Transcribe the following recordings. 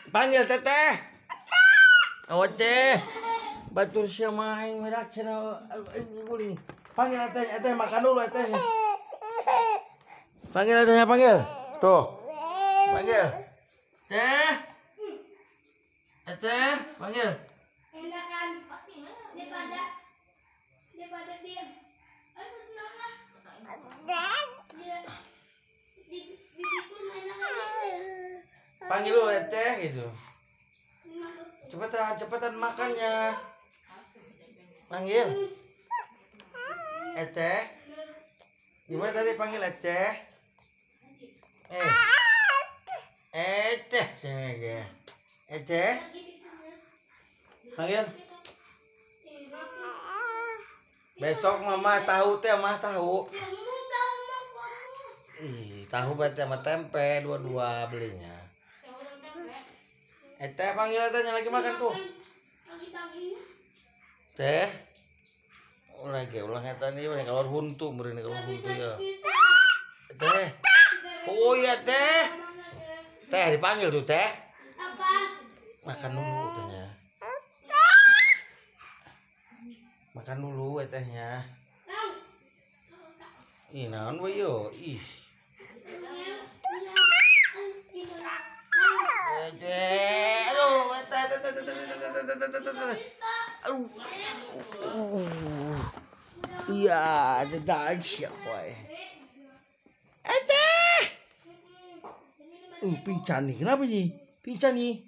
Panggil teteh. Awas teh. Batur sia main merak cenah guling. Panggil teteh makan dulu teteh. Panggil tetehnya panggil. Tuh. Panggil. Teh. Teteh, panggil. Enakan daripada diam. Ayo tenang lah. Di bibiku main aja. Panggil dulu teteh gitu. Cepetan makannya. Panggil. Teteh. Gimana tadi panggil teteh? Teteh sini aja. Teteh. Panggil. Besok mama tahu teh, mah tahu. Ih, tahu berarti sama tempe dua-dua belinya. Teh panggil tetehnya lagi makan tuh. Teh. Ulang eta nih banyak keluar buntu, meureun keluar buntu ya. Teh. Oh iya teh. Teh dipanggil tuh teh. Makan dulu tehnya. Makan dulu tehnya. Ih naon we yo? Ih. Aduh, iya, jedak siapa ya? Pincang nih, kenapa sih? Pincang nih.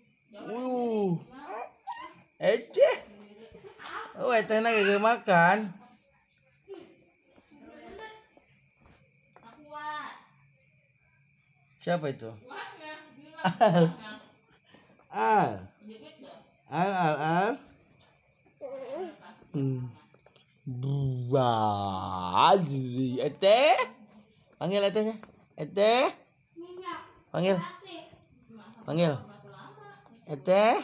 Oh, teh nak gak makan. Siapa itu? Al. Buazi, teh. Panggil tehnya. Teh. Panggil. Teh.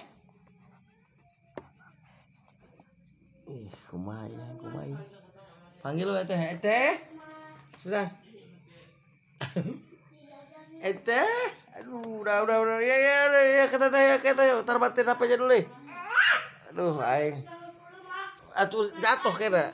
Ih, kumaha. Panggil lu teh. Sudah. Teh. Aduh, udah. Ya, kata teh. Tar batin apa aja dulu. Aduh, aing. Atuh jatuh kena.